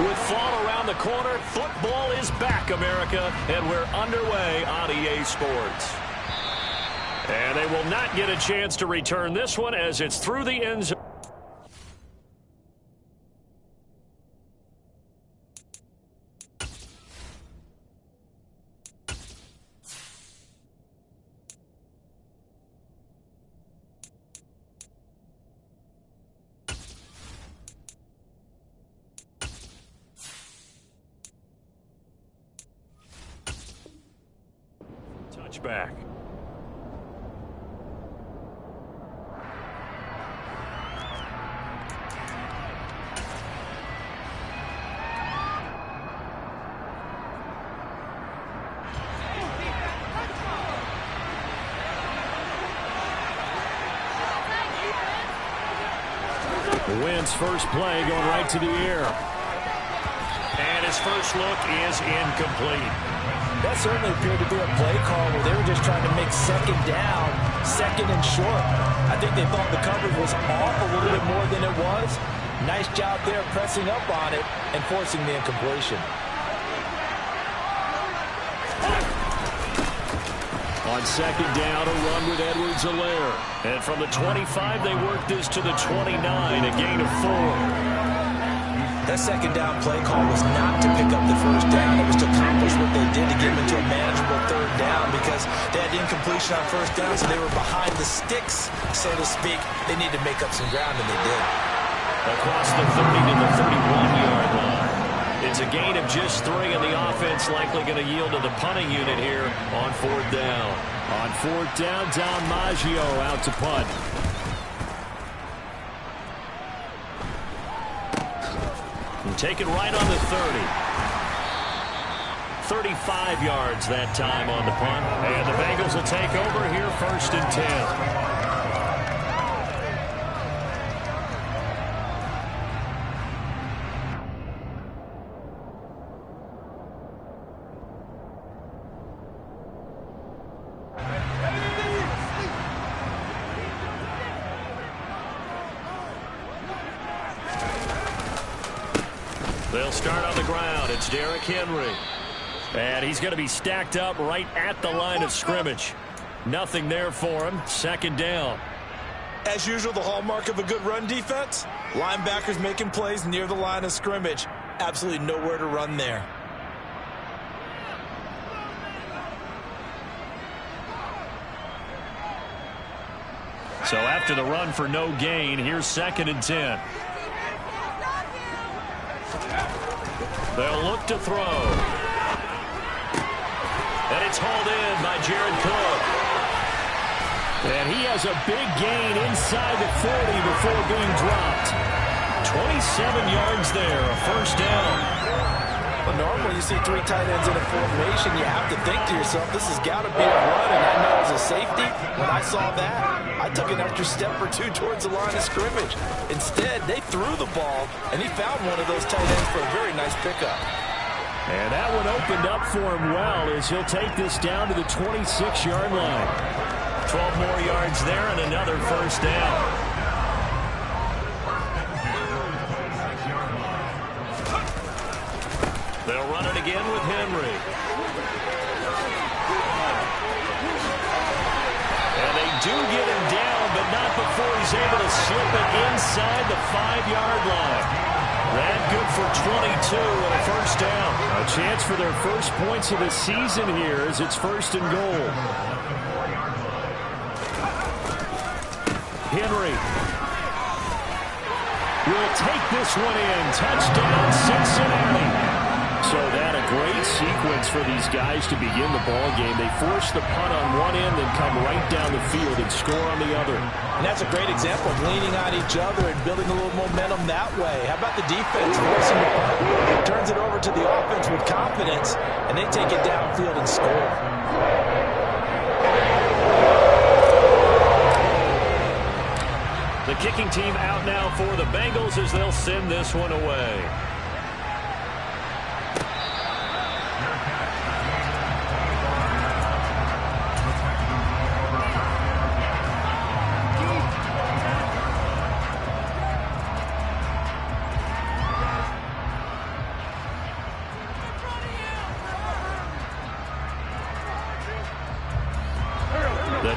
With fall around the corner, football is back, America, and we're underway on EA Sports. And they will not get a chance to return this one as it's through the end zone. Touchback. Wentz first play going right to the air. And his first look is incomplete. That certainly appeared to be a play call where they were just trying to make second down, second and short. I think they thought the coverage was off a little bit more than it was. Nice job there pressing up on it and forcing the incompletion. On second down, a run with Edwards-Helaire. And from the 25, they work this to the 29, a gain of 4. That second down play call was not to pick up the first down. It was to accomplish what they did to get them into a manageable third down because they had incompletion on first down, so they were behind the sticks, so to speak. They needed to make up some ground, and they did. Across the 30 to the 31-yard line. It's a gain of just 3, and the offense likely going to yield to the punting unit here on fourth down. On fourth down, Don Maggio out to punt. And take it right on the 30. 35 yards that time on the punt. And the Bengals will take over here first and 10. They'll start on the ground. It's Derrick Henry. And he's going to be stacked up right at the line of scrimmage. Nothing there for him. Second down. As usual, the hallmark of a good run defense, linebackers making plays near the line of scrimmage. Absolutely nowhere to run there. So after the run for no gain, here's second and 10. They'll look to throw. And it's hauled in by Jared Cook. And he has a big gain inside the 40 before being dropped. 27 yards there, a first down. Well, normally you see 3 tight ends in a formation, you have to think to yourself, this has got to be a run, and I know as a safety, when I saw that, I took an extra step or 2 towards the line of scrimmage. Instead, they threw the ball, and he found one of those tight ends for a very nice pickup. And that one opened up for him well as he'll take this down to the 26-yard line. 12 more yards there and another first down. They'll run it again with Henry. And they do get him down, but not before he's able to slip it inside the 5-yard line. That good for 22 and a first down. A chance for their first points of the season here as it's first and goal. Henry will take this one in. Touchdown, Cincinnati. So that a great sequence for these guys to begin the ball game. They force the punt on one end, then come right down the field and score on the other. And that's a great example of leaning on each other and building a little momentum that way. How about the defense forcing the punt? Turns it over to the offense with confidence, and they take it downfield and score. The kicking team out now for the Bengals as they'll send this one away.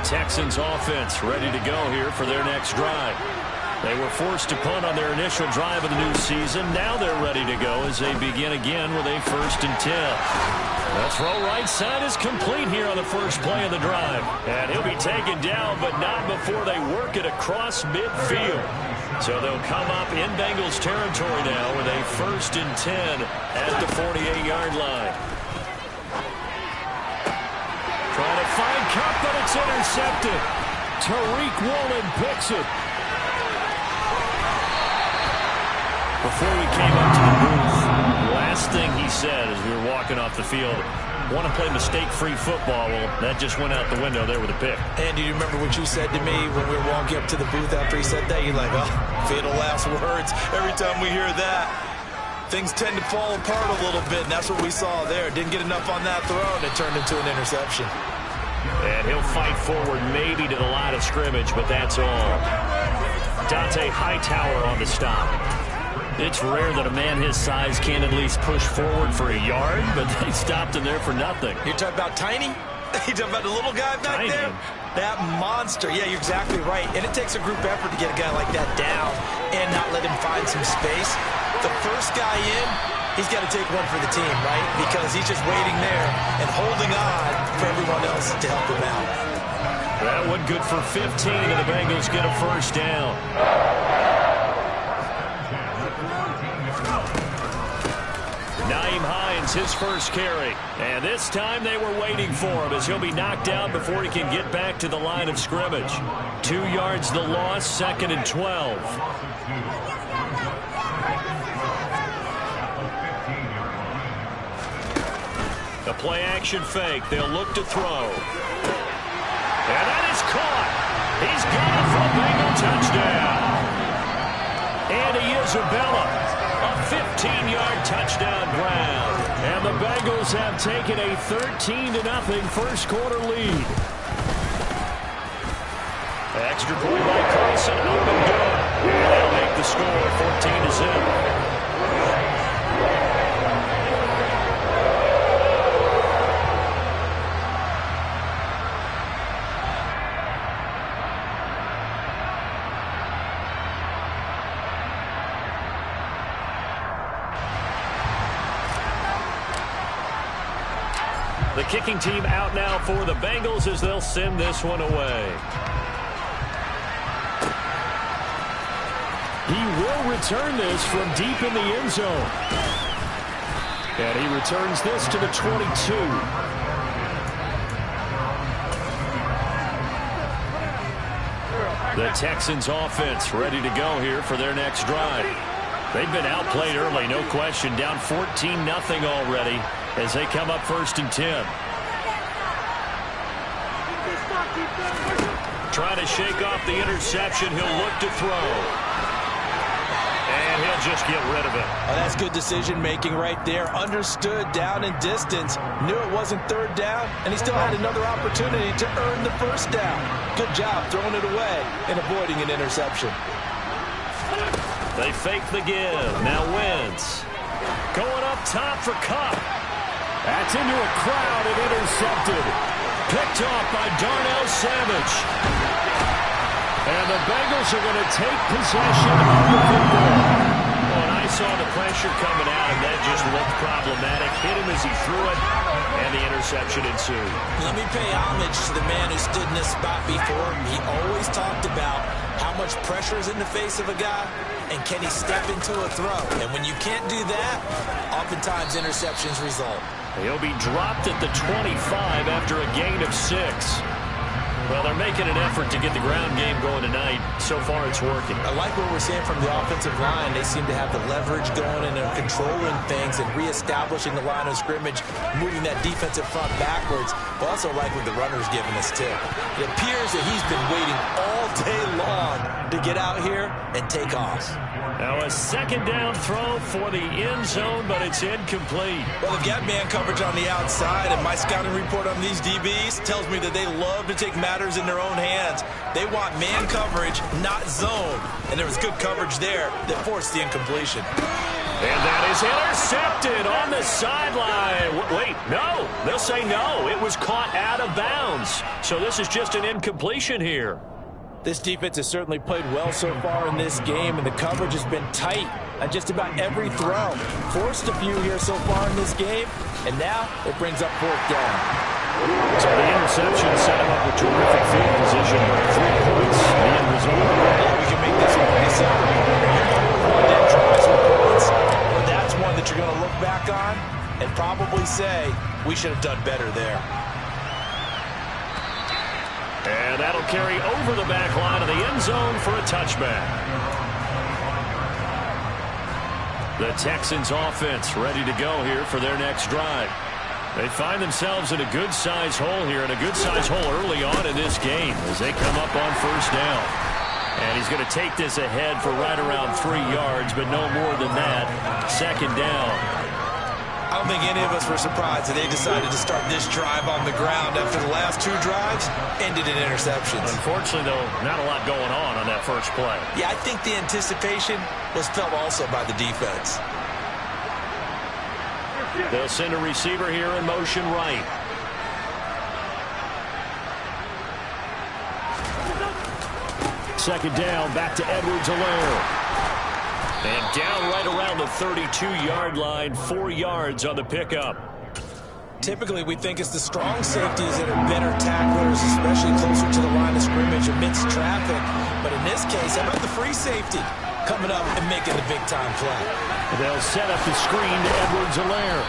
Texans offense ready to go here for their next drive. They were forced to punt on their initial drive of the new season. Now they're ready to go as they begin again with a 1st and 10. The throw right side is complete here on the first play of the drive. And he'll be taken down, but not before they work it across midfield. So they'll come up in Bengals territory now with a 1st and 10 at the 48-yard line. Trying to find Cup, but it's intercepted. Tariq Woolen picks it. Before we came up to the booth, the last thing he said as we were walking off the field, want to play mistake-free football. Well, that just went out the window there with a pick. And do you remember what you said to me when we were walking up to the booth after he said that? You're like, oh, fatal last words. Every time we hear that, things tend to fall apart a little bit, and that's what we saw there. Didn't get enough on that throw, and it turned into an interception. And he'll fight forward maybe to the line of scrimmage, but that's all. Dante Hightower on the stop. It's rare that a man his size can't at least push forward for a yard, but they stopped him there for nothing. You're talking about Tiny? You're talking about the little guy back Tiny. there? That monster. Yeah, you're exactly right. And it takes a group effort to get a guy like that down and not let him find some space. The first guy in, he's got to take one for the team, right? Because he's just waiting there and holding on for everyone else to help him out. That one good for 15, and the Bengals get a 1st down. Nyheim Hines, his first carry. And this time they were waiting for him as he'll be knocked down before he can get back to the line of scrimmage. 2 yards the loss, 2nd and 12. A play-action fake. They'll look to throw. And that is caught. He's got it for a Bengal touchdown. Andy Isabella. A 15-yard touchdown ground. And the Bengals have taken a 13-0 first quarter lead. Extra point by Carlson. Open good. And they'll make the score 14-0. The kicking team out now for the Bengals as they'll send this one away. He will return this from deep in the end zone. And he returns this to the 22. The Texans offense ready to go here for their next drive. They've been outplayed early, no question. Down 14-0 already as they come up 1st and 10. Trying to shake off the interception. He'll look to throw. And he'll just get rid of it. Oh, that's good decision-making right there. Understood down and distance. Knew it wasn't 3rd down, and he still had another opportunity to earn the 1st down. Good job throwing it away and avoiding an interception. They fake the give. Now Wentz. Going up top for Cup. That's into a crowd and intercepted. Picked off by Darnell Savage. And the Bengals are going to take possession of the football. When I saw the pressure coming at him, that just looked problematic. Hit him as he threw it, and the interception ensued. Let me pay homage to the man who stood in this spot before. He always talked about how much pressure is in the face of a guy, and can he step into a throw? And when you can't do that, oftentimes interceptions result. He'll be dropped at the 25 after a gain of 6. Well, they're making an effort to get the ground game going tonight. So far, it's working. I like what we're seeing from the offensive line. They seem to have the leverage going and they're controlling things and reestablishing the line of scrimmage, moving that defensive front backwards. But also like what the runner's giving us, too. It appears that he's been waiting all day long to get out here and take off. Now a 2nd down throw for the end zone, but it's incomplete. Well, they've got man coverage on the outside, and my scouting report on these DBs tells me that they love to take matters in their own hands. They want man coverage, not zone. And there was good coverage there that forced the incompletion. And that is intercepted on the sideline. Wait, no. They'll say no. It was caught out of bounds. So this is just an incompletion here. This defense has certainly played well so far in this game, and the coverage has been tight on just about every throw. Forced a few here so far in this game, and now it brings up fourth down. So the interception set him up with terrific field position, but 3 points, the end result. Yeah, we can make this one pretty simple. You're going to want that drives with points, but that's one that you're going to look back on and probably say, we should have done better there. And that'll carry over the back line of the end zone for a touchback. The Texans offense ready to go here for their next drive. They find themselves in a good-sized hole here, and a good-sized hole early on in this game as they come up on first down. And he's going to take this ahead for right around 3 yards, but no more than that. Second down. I don't think any of us were surprised that they decided to start this drive on the ground after the last 2 drives ended in interceptions. Unfortunately, though, not a lot going on that first play. Yeah, I think the anticipation was felt also by the defense. They'll send a receiver here in motion right. Second down, back to Edwards-Helaire. And down right around the 32-yard line, 4 yards on the pickup. Typically, we think it's the strong safeties that are better tacklers, especially closer to the line of scrimmage amidst traffic. But in this case, how about the free safety coming up and making the big-time play? They'll set up the screen to Edwards-Helaire.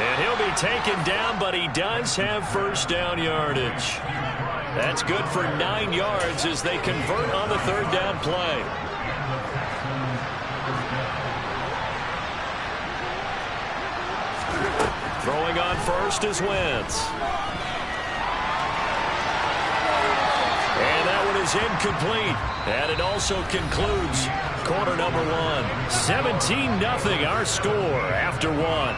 And he'll be taken down, but he does have first down yardage. That's good for 9 yards as they convert on the third down play. Throwing on first is Wentz. And that one is incomplete. And it also concludes quarter number 1. 17-0 our score after 1.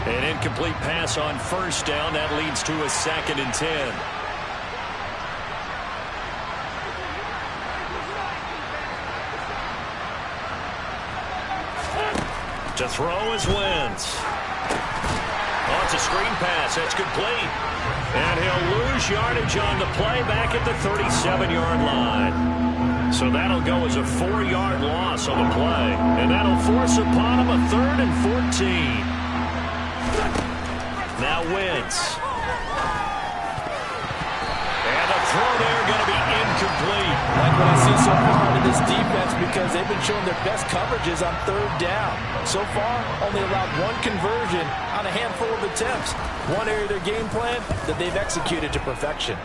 An incomplete pass on first down. That leads to a 2nd and 10. To throw is Wentz. Oh, it's a screen pass. That's complete. And he'll lose yardage on the play back at the 37-yard line. So that'll go as a 4-yard loss on the play. And that'll force upon him a 3rd and 14. Now Wentz. And the throw there going to be incomplete. Like what I see so far in this defense because they've been showing their best coverages on 3rd down. So far, only allowed 1 conversion on a handful of attempts. One area of their game plan that they've executed to perfection.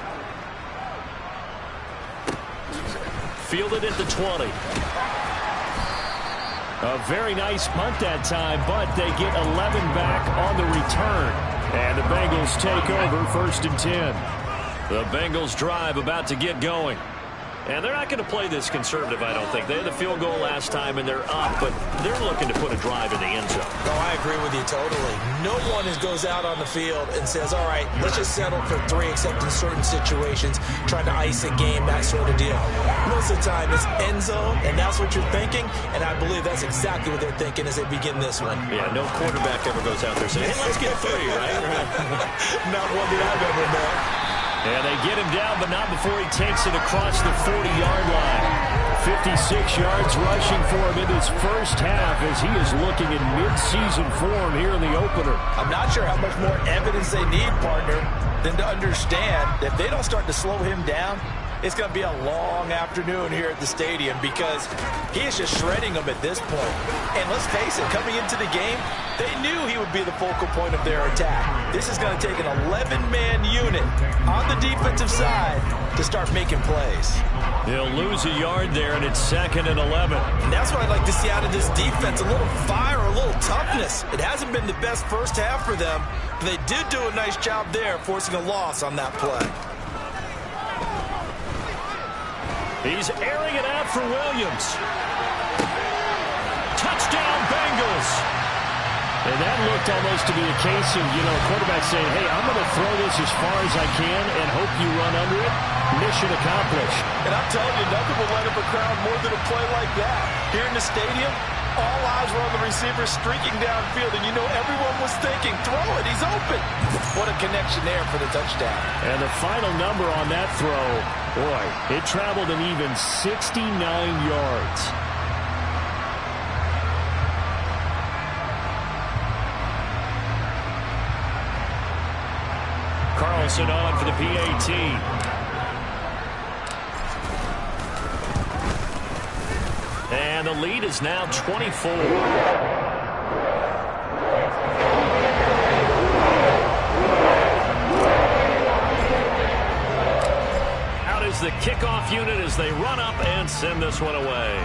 Fielded at the 20. A very nice punt that time, but they get 11 back on the return. And the Bengals take over 1st and 10. The Bengals drive about to get going. And they're not going to play this conservative, I don't think. They had the field goal last time, and they're up, but they're looking to put a drive in the end zone. No, I agree with you totally. No one goes out on the field and says, all right, let's just settle for 3, except in certain situations, trying to ice a game, that sort of deal. Most of the time, it's end zone, and that's what you're thinking, and I believe that's exactly what they're thinking as they begin this one. Yeah, no quarterback ever goes out there saying, hey, let's get 3, right? Not one that I've ever met. And they get him down, but not before he takes it across the 40-yard line. 56 yards rushing for him in his first half as he is looking in mid-season form here in the opener. I'm not sure how much more evidence they need, partner, than to understand that if they don't start to slow him down, it's going to be a long afternoon here at the stadium because he is just shredding them at this point. And let's face it, coming into the game, they knew he would be the focal point of their attack. This is going to take an 11-man unit on the defensive side to start making plays. They'll lose a yard there, and it's 2nd and 11. And that's what I'd like to see out of this defense, a little fire, a little toughness. It hasn't been the best first half for them, but they did do a nice job there forcing a loss on that play. He's airing it out for Williams. Touchdown, Bengals. And that looked almost to be a case of, quarterback saying, hey, I'm going to throw this as far as I can and hope you run under it. Mission accomplished. And I'm telling you, nothing will light up a crowd more than a play like that. Here in the stadium, all eyes were on the receiver streaking downfield, and everyone was thinking, throw it, he's open. What a connection there for the touchdown. And the final number on that throw, boy, it traveled an even 69 yards. Carlson on for the PAT. And the lead is now 24. Out is the kickoff unit as they run up and send this one away.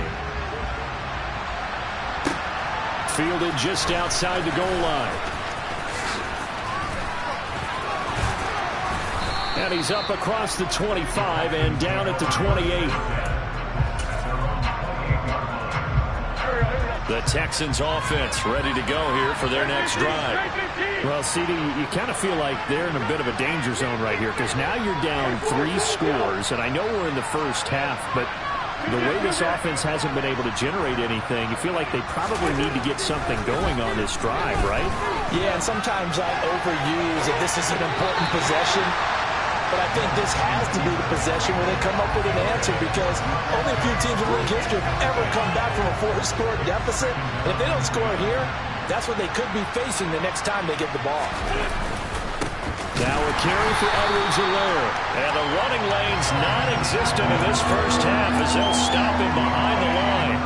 Fielded just outside the goal line. And he's up across the 25 and down at the 28. The Texans offense ready to go here for their next drive. Well, CD, you kind of feel like they're in a bit of a danger zone right here because now you're down 3 scores, and I know we're in the first half, but the way this offense hasn't been able to generate anything, you feel like they probably need to get something going on this drive, right? Yeah, and sometimes I overuse if this is an important possession. But I think this has to be the possession where they come up with an answer because only a few teams in league history have ever come back from a 4-score deficit. And if they don't score here, that's what they could be facing the next time they get the ball. Now a carry for Edwards-Helaire. And the running lane's non-existent in this first half as they'll stop him behind the line.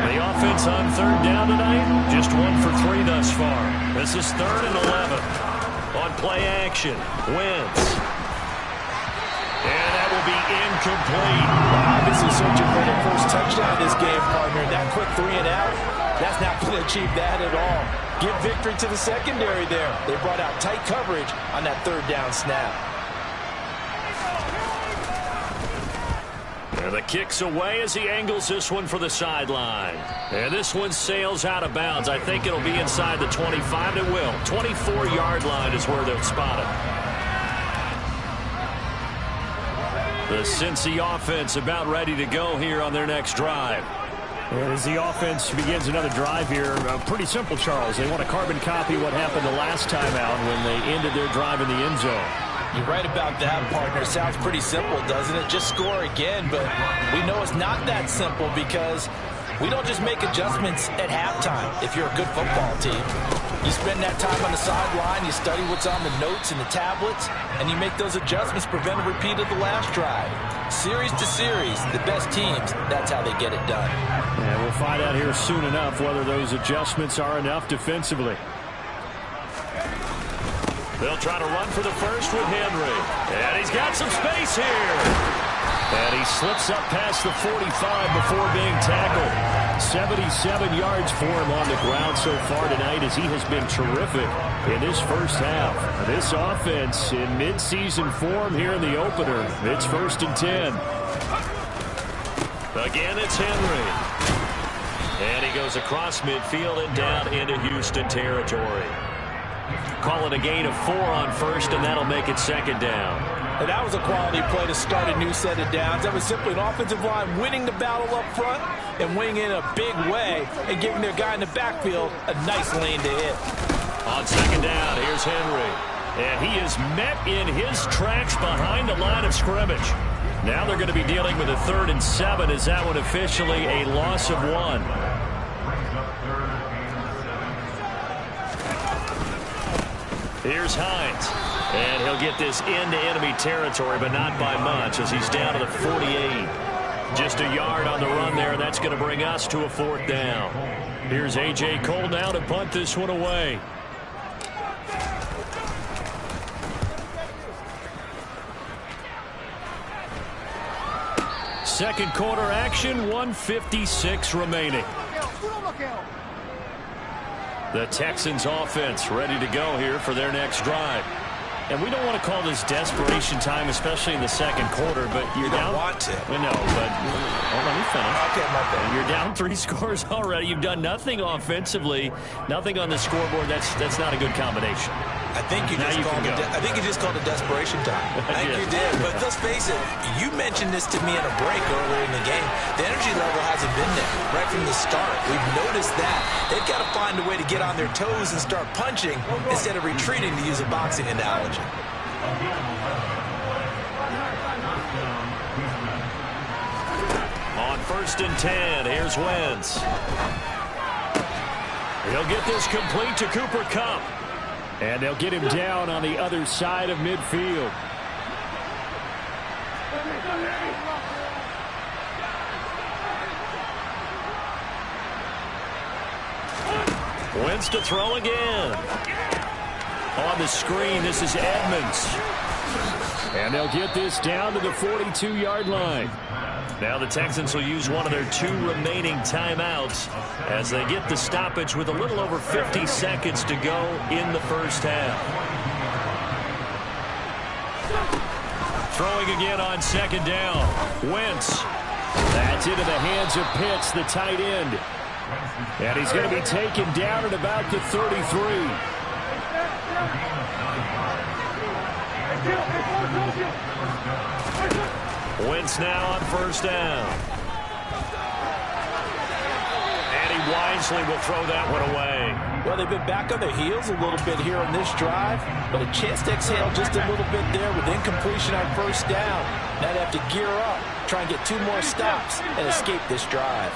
The offense on third down tonight, just 1 for 3 thus far. This is 3rd and 11. On play action, Wentz. And that will be incomplete. Obviously searching for their first touchdown this game, partner. That quick 3 and out, that's not going to achieve that at all. Give victory to the secondary there. They brought out tight coverage on that 3rd down snap. And the kick's away as he angles this one for the sideline. And this one sails out of bounds. I think it'll be inside the 25. It will. 24-yard line is where they'll spot it. The Cincy offense about ready to go here on their next drive. And as the offense begins another drive here, pretty simple, Charles. They want to carbon copy what happened the last time out when they ended their drive in the end zone. You're right about that, partner. Sounds pretty simple, doesn't it? Just score again, but we know it's not that simple because we don't just make adjustments at halftime if you're a good football team. You spend that time on the sideline, you study what's on the notes and the tablets, and you make those adjustments, prevent a repeat of the last drive. Series to series, the best teams, that's how they get it done. And we'll find out here soon enough whether those adjustments are enough defensively. They'll try to run for the first with Henry. And he's got some space here. And he slips up past the 45 before being tackled. 77 yards for him on the ground so far tonight as he has been terrific in this first half. This offense in midseason form here in the opener. It's 1st and 10. Again, it's Henry. And he goes across midfield and down into Houston territory. Call it a gain of 4 on first, and that'll make it 2nd down. And that was a quality play to start a new set of downs. That was simply an offensive line winning the battle up front and winning in a big way and giving their guy in the backfield a nice lane to hit. On 2nd down, here's Henry. And he is met in his tracks behind the line of scrimmage. Now they're going to be dealing with a 3rd and 7 as that one officially a loss of 1. Here's Hines. And he'll get this into enemy territory, but not by much as he's down to the 48. Just a yard on the run there, and that's going to bring us to a 4th down. Here's A.J. Cole now to punt this one away. Second quarter action, 1:56 remaining. The Texans offense ready to go here for their next drive. And we don't want to call this desperation time, especially in the second quarter, but you're down. You don't want to. We know, but let me finish. Okay, my bad. You're down 3 scores already. You've done nothing offensively, nothing on the scoreboard. That's not a good combination. I think you just called it desperation time. I think you did. But let's face it, you mentioned this to me in a break earlier in the game. The energy level hasn't been there right from the start. We've noticed that. They've got to find a way to get on their toes and start punching instead of retreating, to use a boxing analogy. On 1st and 10, here's Wentz. He'll get this complete to Cooper Kupp. And they'll get him down on the other side of midfield. Wentz to throw again. On the screen, this is Edmonds. And they'll get this down to the 42-yard line. Now the Texans will use one of their 2 remaining timeouts as they get the stoppage with a little over 50 seconds to go in the first half. Throwing again on 2nd down. Wentz. That's into the hands of Pitts, the tight end. And he's going to be taken down at about the 33. Wentz now on 1st down. And he wisely will throw that one away. Well, they've been back on their heels a little bit here on this drive, but a chance to exhale just a little bit there with incompletion on 1st down. Now they have to gear up, try and get 2 more stops, and escape this drive.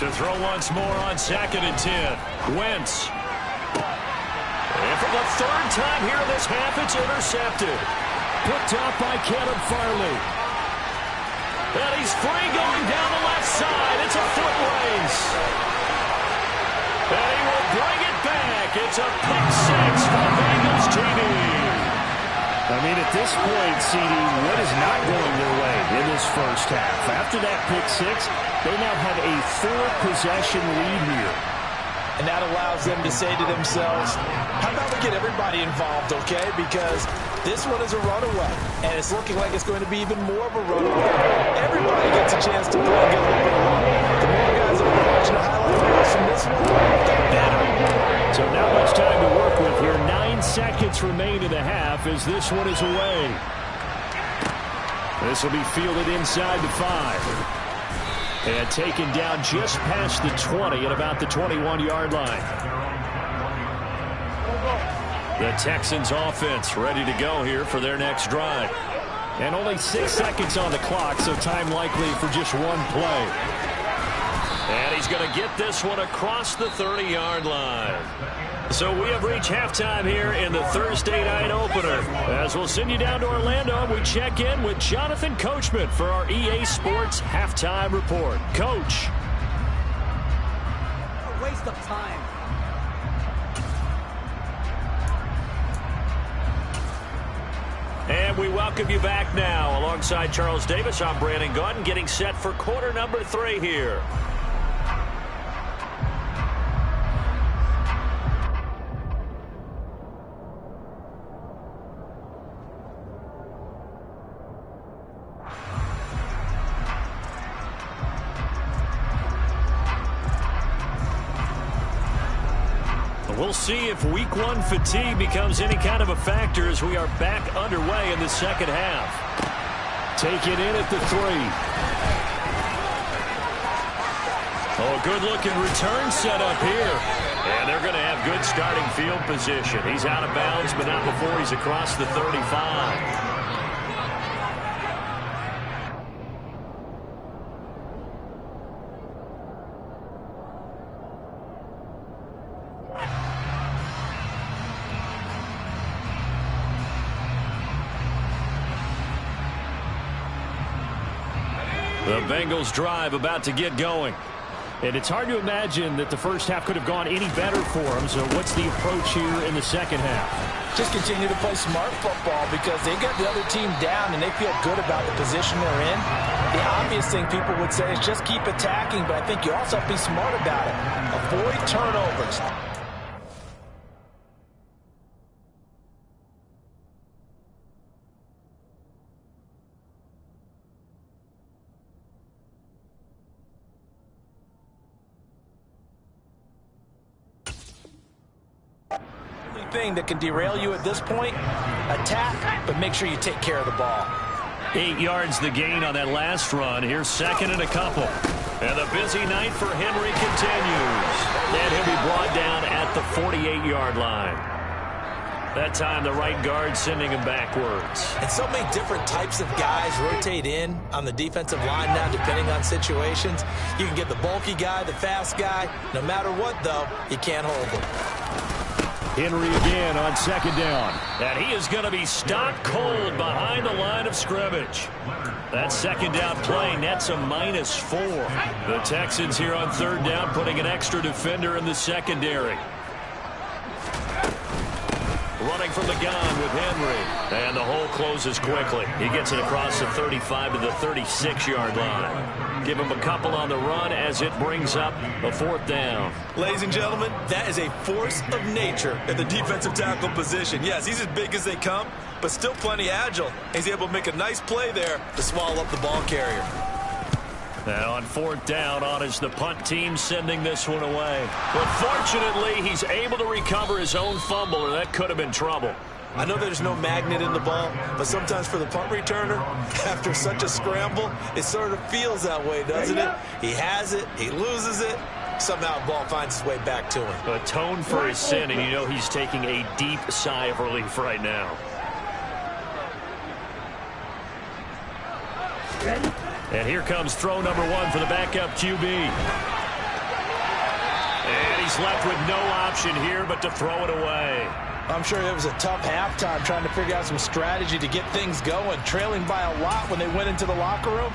To throw once more on 2nd and 10. Wentz. And for the 3rd time here in this half, it's intercepted. Picked up by Caleb Farley. And he's free going down the left side. It's a foot race. And he will bring it back. It's a pick 6 for the Bengals TV. I mean, at this point, CD, what is not going their way in this first half? After that pick 6, they now have a 4-possession lead here. And that allows them to say to themselves, how about we get everybody involved, okay? Because this one is a runaway, and it's looking like it's going to be even more of a runaway. Everybody gets a chance to play and get a little bit of luck. The more guys that are watching the highlight reels from this one, the better. So not much time to work with here. 9 seconds remain in the half as this one is away. This will be fielded inside the 5. And taken down just past the 20 at about the 21-yard line. The Texans offense ready to go here for their next drive. And only 6 seconds on the clock, so time likely for just 1 play. And he's going to get this one across the 30-yard line. So we have reached halftime here in the Thursday night opener. As we'll send you down to Orlando, we check in with Jonathan Coachman for our EA Sports Halftime Report. Coach. A waste of time. And we welcome you back now. Alongside Charles Davis, I'm Brandon Gaudin, getting set for quarter number 3 here. We'll see if week 1 fatigue becomes any kind of a factor as we are back underway in the second half. Taken in at the 3. Oh, a good-looking return set up here. And they're going to have good starting field position. He's out of bounds, but not before he's across the 35. The Bengals drive about to get going. And it's hard to imagine that the first half could have gone any better for them. So what's the approach here in the second half? Just continue to play smart football because they got the other team down and they feel good about the position they're in. The obvious thing people would say is just keep attacking, but I think you also have to be smart about it. Avoid turnovers. thing that can derail you at this point, attack, but make sure you take care of the ball. 8 yards the gain on that last run. Here's second and a couple. And the busy night for Henry continues. And he'll be brought down at the 48-yard line. That time, the right guard sending him backwards. And so many different types of guys rotate in on the defensive line now, depending on situations. You can get the bulky guy, the fast guy. No matter what, though, you can't hold him. Henry again on second down. And he is going to be stopped cold behind the line of scrimmage. That second down play nets a -4. The Texans here on third down putting an extra defender in the secondary. Running from the gun with Henry. And the hole closes quickly. He gets it across the 35 to the 36-yard line. Give him a couple on the run as it brings up a fourth down. Ladies and gentlemen, that is a force of nature at the defensive tackle position. Yes, he's as big as they come, but still plenty agile. He's able to make a nice play there to swallow up the ball carrier. And on fourth down, on is the punt team sending this one away. But fortunately, he's able to recover his own fumble, or that could have been trouble. I know there's no magnet in the ball, but sometimes for the punt returner, after such a scramble, it sort of feels that way, doesn't it? He has it, he loses it, somehow the ball finds its way back to him. Atone for his sin, and you know he's taking a deep sigh of relief right now. And here comes throw number 1 for the backup QB. And he's left with no option here but to throw it away. I'm sure it was a tough halftime trying to figure out some strategy to get things going, trailing by a lot when they went into the locker room.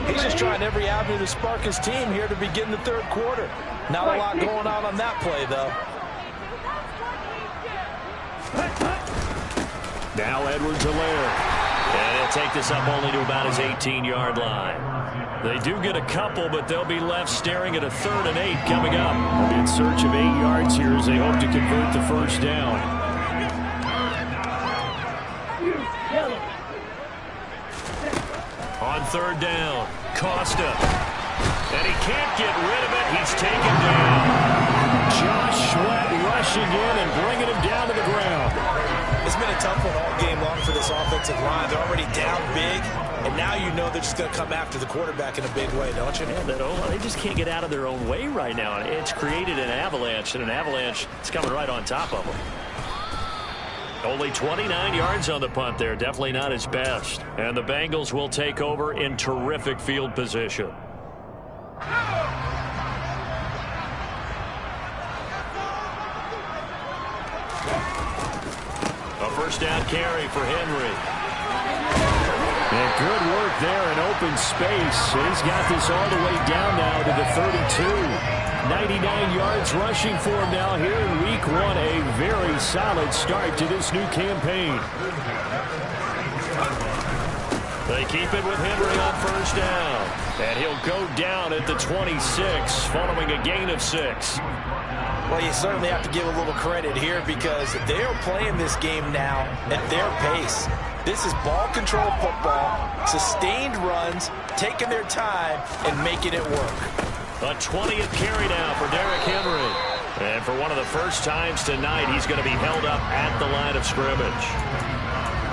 He's just trying every avenue to spark his team here to begin the third quarter. Not a lot going on that play, though. Now Edwards-Helaire. And he'll take this up only to about his 18-yard line. They do get a couple, but they'll be left staring at a 3rd and 8 coming up. In search of 8 yards here as they hope to convert the first down. On third down, Costa. And he can't get rid of it. He's taken down. Josh Sweat rushing in and bringing him down to the ground. It's been a tough one all game long for this offensive line. They're already down big, and now you know they're just going to come after the quarterback in a big way, don't you? Yeah, they just can't get out of their own way right now. It's created an avalanche, and an avalanche is coming right on top of them. Only 29 yards on the punt there. Definitely not his best. And the Bengals will take over in terrific field position. A first down carry for Henry. And good work there in open space. And he's got this all the way down now to the 32. 99 yards rushing for him now here in week 1. A very solid start to this new campaign. They keep it with Henry on first down. And he'll go down at the 26 following a gain of 6. Well, you certainly have to give a little credit here because they are playing this game now at their pace. This is ball control football, sustained runs, taking their time, and making it work. A 20th carry now for Derrick Henry. And for one of the first times tonight, he's going to be held up at the line of scrimmage.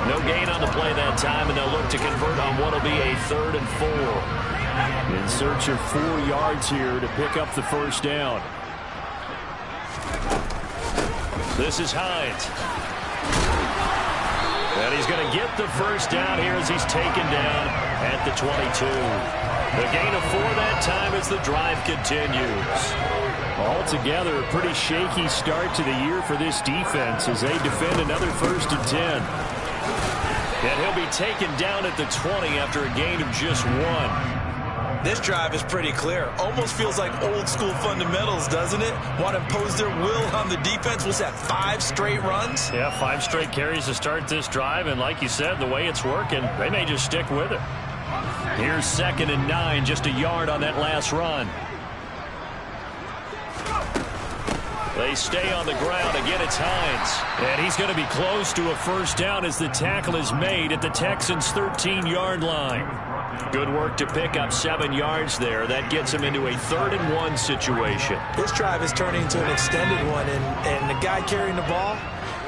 No gain on the play that time, and they'll look to convert on what will be a 3rd and 4. In search of 4 yards here to pick up the first down. This is Hines. And he's going to get the first down here as he's taken down at the 22. The gain of 4 that time as the drive continues. Altogether, a pretty shaky start to the year for this defense as they defend another 1st and 10. And he'll be taken down at the 20 after a gain of just 1. This drive is pretty clear. Almost feels like old school fundamentals, doesn't it? Want to impose their will on the defense. Was that 5 straight runs? Yeah, 5 straight carries to start this drive. And like you said, the way it's working, they may just stick with it. Here's 2nd and 9, just a yard on that last run. They stay on the ground. Again, it's Hines. And he's going to be close to a first down as the tackle is made at the Texans' 13-yard line. Good work to pick up 7 yards there. That gets him into a 3rd and 1 situation. This drive is turning into an extended one, and the guy carrying the ball,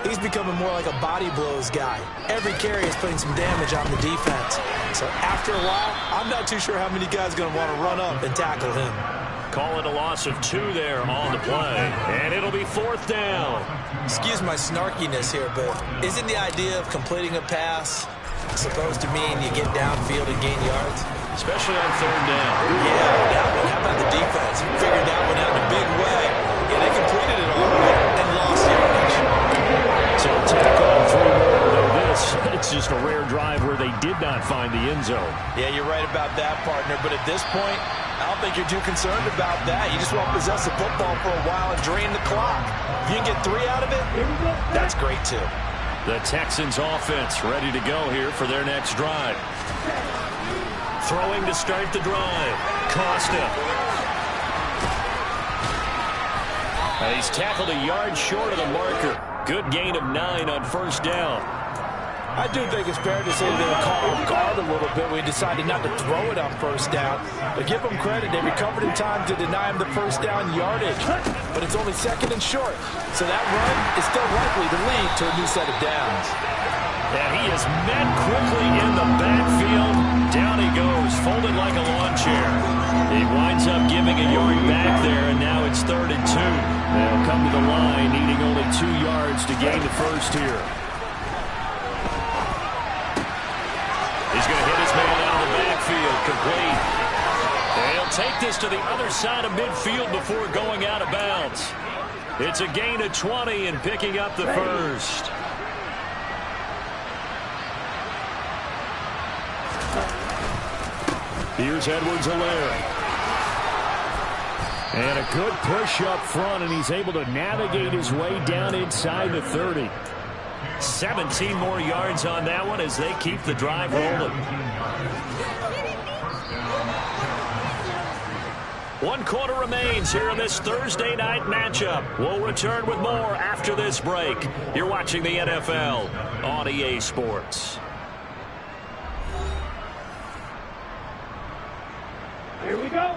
He's becoming more like a body blows guy. Every carry is putting some damage on the defense. So after a while, I'm not too sure how many guys are going to want to run up and tackle him. Call it a loss of 2 there on the play. And it'll be 4th down. Excuse my snarkiness here, but isn't the idea of completing a pass supposed to mean you get downfield and gain yards? Especially on 3rd down. Yeah, that one. How about the defense? Figured that one out in a big way. Yeah, they completed it all right and lost yardage. So tack on 3 more, though this, it's just a rare drive where they did not find the end zone. Yeah, you're right about that, partner. But at this point, I don't think you're too concerned about that. You just want to possess the football for a while and drain the clock. If you can get 3 out of it, that's great, too. The Texans offense ready to go here for their next drive. Throwing to start the drive. Costa. He's tackled a yard short of the marker. Good gain of 9 on 1st down. I do think it's fair to say they were caught off guard a little bit. We decided not to throw it on 1st down. But give them credit. They recovered in time to deny him the 1st down yardage. But it's only 2nd and short. So that run is still likely to lead to a new set of downs. And he is met quickly in the backfield. Down he goes, folded like a lawn chair. He winds up giving a yard back there, and now it's 3rd and 2. They'll come to the line, needing only 2 yards to gain the 1st here. He's going to hit his man out of the backfield, complete. And he'll take this to the other side of midfield before going out of bounds. It's a gain of 20 and picking up the 1st. Here's Edwards-Helaire. And a good push up front, and he's able to navigate his way down inside the 30. 17 more yards on that one as they keep the drive rolling. 1 quarter remains here in this Thursday night matchup. We'll return with more after this break. You're watching the NFL on EA Sports. Here we go.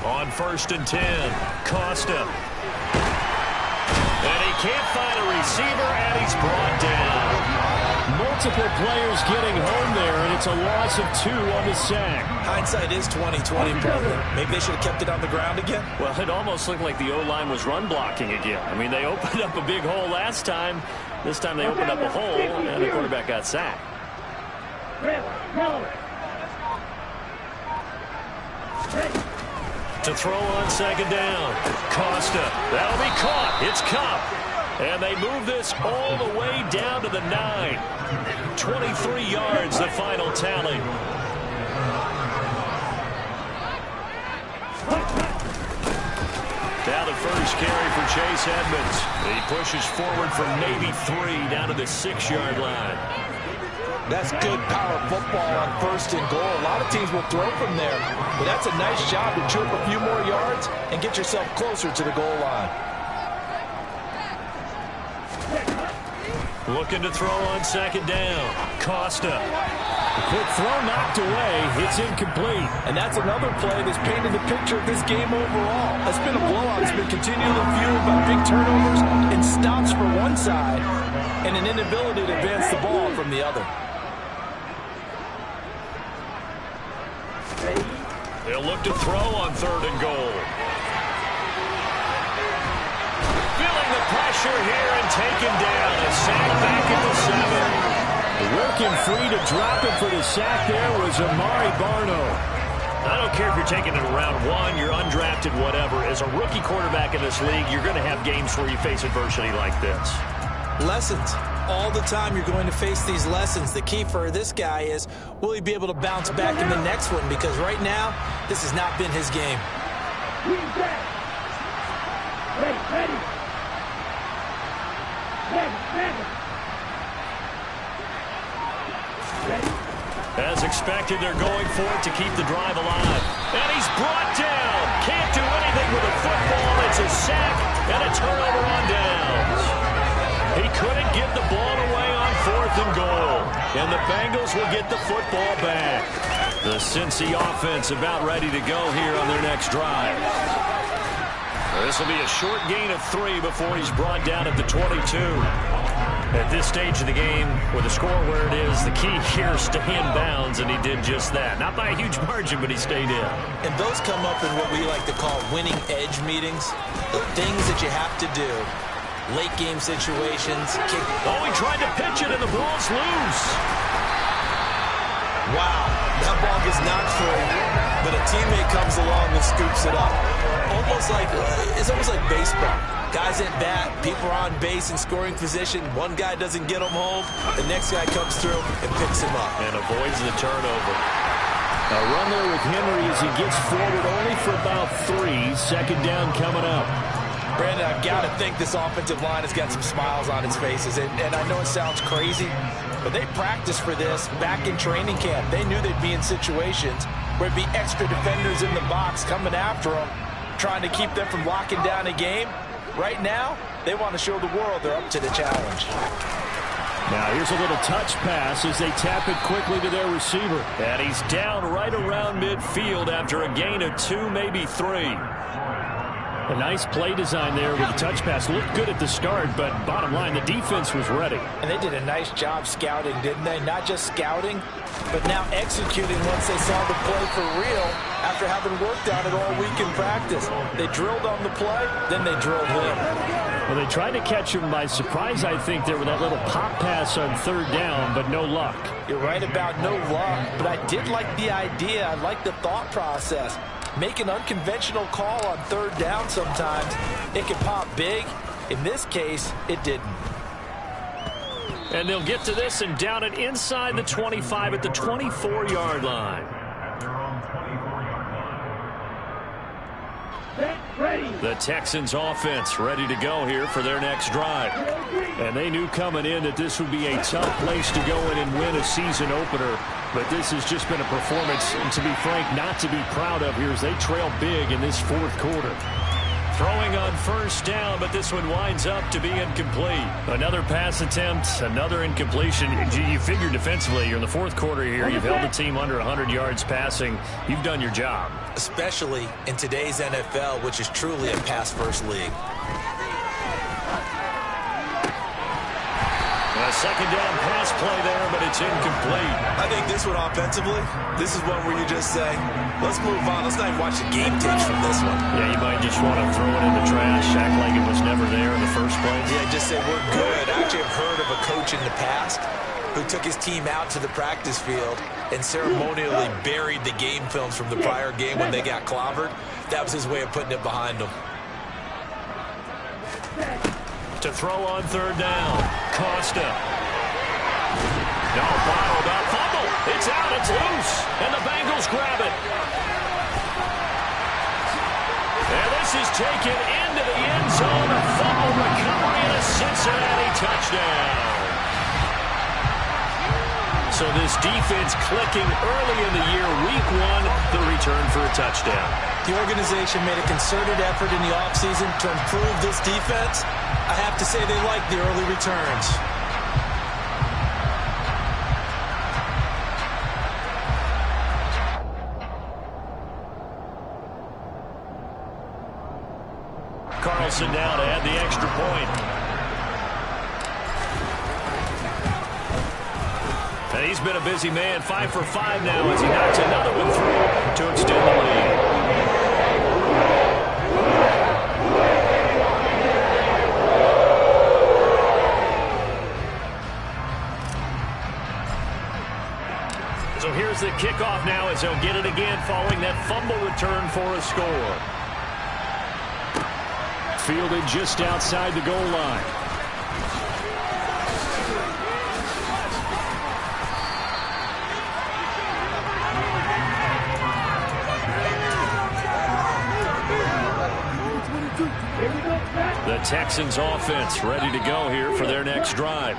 On 1st and 10, Costa. And he can't find a receiver, and he's brought down. Multiple players getting home there, and it's a loss of 2 on the sack. Hindsight is 20/20, brother. Maybe they should have kept it on the ground again. Well, it almost looked like the O-line was run blocking again. I mean, they opened up a big hole last time. This time they opened up a hole, and the quarterback got sacked. To throw on 2nd down. Costa. That'll be caught. It's Cup. And they move this all the way down to the 9. 23 yards, the final tally. Now the first carry for Chase Edmonds. He pushes forward from maybe 3 down to the 6-yard line. That's good power football on 1st and goal. A lot of teams will throw from there, but that's a nice job to chew up a few more yards and get yourself closer to the goal line. Looking to throw on 2nd down. Costa. The quick throw knocked away. It's incomplete. And that's another play that's painted the picture of this game overall. It's been a blowout. It's been continually fueled by big turnovers and stops for one side and an inability to advance the ball from the other. They'll look to throw on 3rd and goal. Feeling the pressure here and taken down. A sack back at the 7. Working free to drop him for the sack there was Amari Barno. I don't care if you're taking it in round 1, you're undrafted, whatever. As a rookie quarterback in this league, you're going to have games where you face adversity like this. Lessons. All the time you're going to face these lessons. The key for this guy is, will he be able to bounce back in the next one? Because right now, this has not been his game. Ready. As expected, they're going for it to keep the drive alive. And he's brought down. Can't do anything with a football. It's a sack and a turnover on downs. He couldn't give the ball away on 4th and goal. And the Bengals will get the football back. The Cincy offense about ready to go here on their next drive. This will be a short gain of 3 before he's brought down at the 22. At this stage of the game, with the score where it is, the key here is stay in bounds, and he did just that. Not by a huge margin, but he stayed in. And those come up in what we like to call winning edge meetings. The things that you have to do. Late game situations. Kick. Oh, he tried to pitch it, and the ball's loose. Wow, that ball gets knocked free, but a teammate comes along and scoops it up. It's almost like baseball. Guys at bat, people are on base in scoring position. One guy doesn't get him home. The next guy comes through and picks him up. And avoids the turnover. A run there with Henry as he gets forward only for about 3. Second down coming up. Brandon, I've got to think this offensive line has got some smiles on its faces. And I know it sounds crazy, but they practiced for this back in training camp. They knew they'd be in situations where it'd be extra defenders in the box coming after them, trying to keep them from locking down a game. Right now, they want to show the world they're up to the challenge. Now here's a little touch pass as they tap it quickly to their receiver. And he's down right around midfield after a gain of 2, maybe 3. A nice play design there with the touch pass. Looked good at the start, but bottom line, the defense was ready. And they did a nice job scouting, didn't they? Not just scouting, but now executing once they saw the play for real after having worked on it all week in practice. They drilled on the play, then they drilled him. Well, they tried to catch him by surprise, I think, there with that little pop pass on 3rd down, but no luck. You're right about no luck, but I did like the idea. I like the thought process. Make an unconventional call on 3rd down sometimes. It can pop big. In this case, it didn't. And they'll get to this and down it inside the 25 at the 24-yard line. The Texans offense ready to go here for their next drive. And they knew coming in that this would be a tough place to go in and win a season opener. But this has just been a performance, and to be frank, not to be proud of here as they trail big in this 4th quarter. Throwing on 1st down, but this one winds up to be incomplete. Another pass attempt, another incompletion. You figure defensively, you're in the 4th quarter here. You've held the team under 100 yards passing. You've done your job. Especially in today's NFL, which is truly a pass-first league. A 2nd down pass play there, but it's incomplete. I think this one offensively, this is one where you just say, let's move on. Let's not even watch the game tapes from this one. Yeah, you might just want to throw it in the trash, act like it was never there in the first place. Yeah, just say we're good. I actually have heard of a coach in the past who took his team out to the practice field and ceremonially buried the game films from the prior game when they got clobbered. That was his way of putting it behind them. To throw on 3rd down, Costa. No, bottled up, fumble. It's out, it's loose, and the Bengals grab it. And this is taken into the end zone. A fumble recovery and a Cincinnati touchdown. So this defense clicking early in the year, week 1, the return for a touchdown. The organization made a concerted effort in the offseason to improve this defense. I have to say they like the early returns. Carlson now to add the extra point. And he's been a busy man, 5 for 5 now as he knocks another one through to extend the lead. So here's the kickoff now as he'll get it again following that fumble return for a score. Fielded just outside the goal line. The Texans offense ready to go here for their next drive.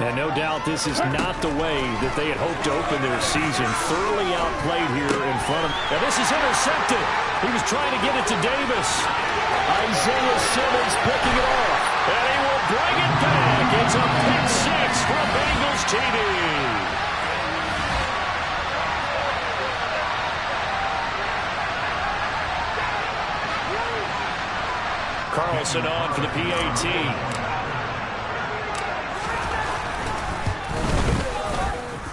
And no doubt this is not the way that they had hoped to open their season. Thoroughly outplayed here in front of him. And this is intercepted. He was trying to get it to Davis. Isaiah Simmons picking it off. And he will bring it back. It's a pick six for Bengals TD. Carlson on for the PAT.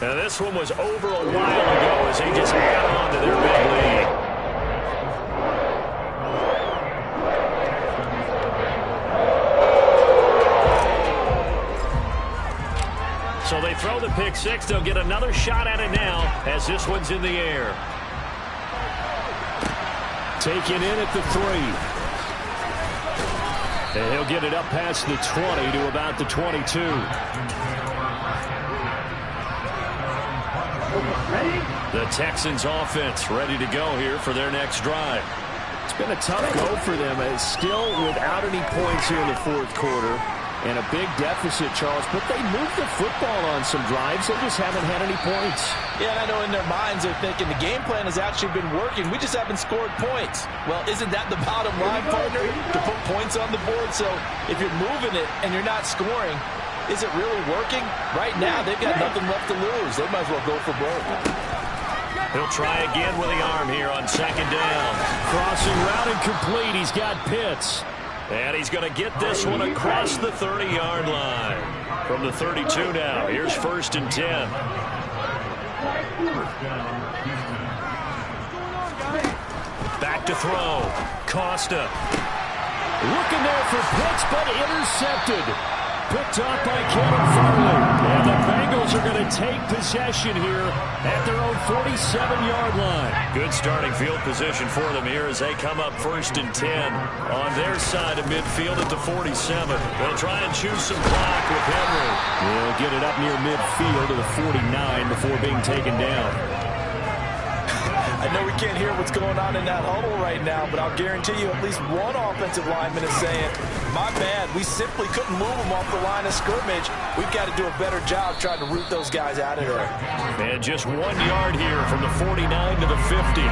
Now this one was over a while ago as they just add on to their big lead. So they throw the pick six. They'll get another shot at it now as this one's in the air. Taken in at the 3. And he'll get it up past the 20 to about the 22. The Texans offense ready to go here for their next drive. It's been a tough go for them. It's still without any points here in the fourth quarter. And a big deficit, Charles. But they moved the football on some drives. They just haven't had any points. Yeah, and I know in their minds they're thinking the game plan has actually been working. We just haven't scored points. Well, isn't that the bottom line, partner? To put points on the board. So if you're moving it and you're not scoring, is it really working? Right now, they've got nothing left to lose. They might as well go for broke. He'll try again with the arm here on second down. Crossing route incomplete. He's got Pitts. And he's going to get this one across the 30-yard line. From the 32 now. Here's 1st and 10. Back to throw. Costa. Looking there for Pitts, but intercepted. Picked off by Kevin Farley. And the Bengals are going to take possession here at their own 47-yard line. Good starting field position for them here as they come up 1st and 10 on their side of midfield at the 47. They'll try and choose some clock with Henry. They'll get it up near midfield to the 49 before being taken down. I know we can't hear what's going on in that huddle right now, but I'll guarantee you at least one offensive lineman is saying, my bad, we simply couldn't move them off the line of scrimmage. We've got to do a better job trying to root those guys out of there. And just 1 yard here from the 49 to the 50.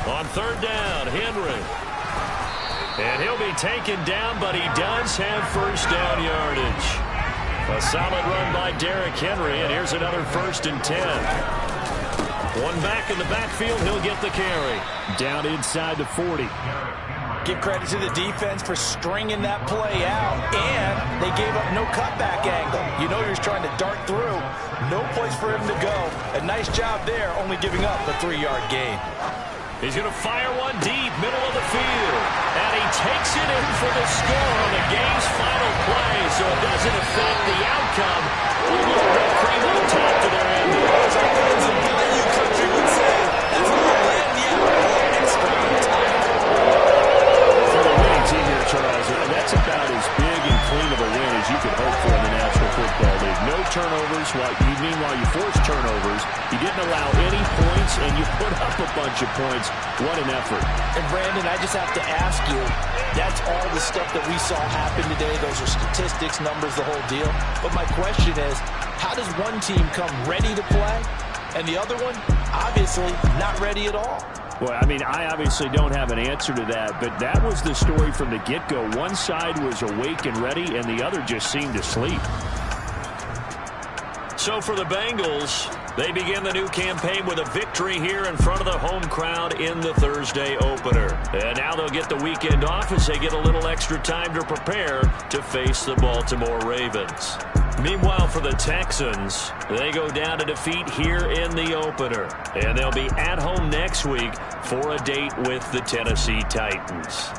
On 3rd down, Henry. And he'll be taken down, but he does have 1st down yardage. A solid run by Derrick Henry, and here's another 1st and 10. One back in the backfield, he'll get the carry. Down inside the 40. Give credit to the defense for stringing that play out, and they gave up no cutback angle. You know you're trying to dart through. No place for him to go. A nice job there, only giving up a 3-yard gain. He's going to fire one deep, middle of the field. And he takes it in for the score on the game's final play, so it doesn't affect the outcome. A little bit cream on top to their end. As our friends in Bayou country would say, that's a little land extra time. For the winning team here, Charles, that's about as big and clean of a win as you could hope for in the National Football League. No turnovers. Meanwhile, you forced turnovers. You didn't allow any points, and you put up a bunch of points. What an effort. And, Brandon, I just have to ask you, that's all the stuff that we saw happen today. Those are statistics, numbers, the whole deal. But my question is, how does one team come ready to play, and the other one, obviously, not ready at all? Well, I mean, I obviously don't have an answer to that, but that was the story from the get-go. One side was awake and ready, and the other just seemed to sleep. So for the Bengals, they begin the new campaign with a victory here in front of the home crowd in the Thursday opener. And now they'll get the weekend off as they get a little extra time to prepare to face the Baltimore Ravens. Meanwhile, for the Texans, they go down to defeat here in the opener. And they'll be at home next week for a date with the Tennessee Titans.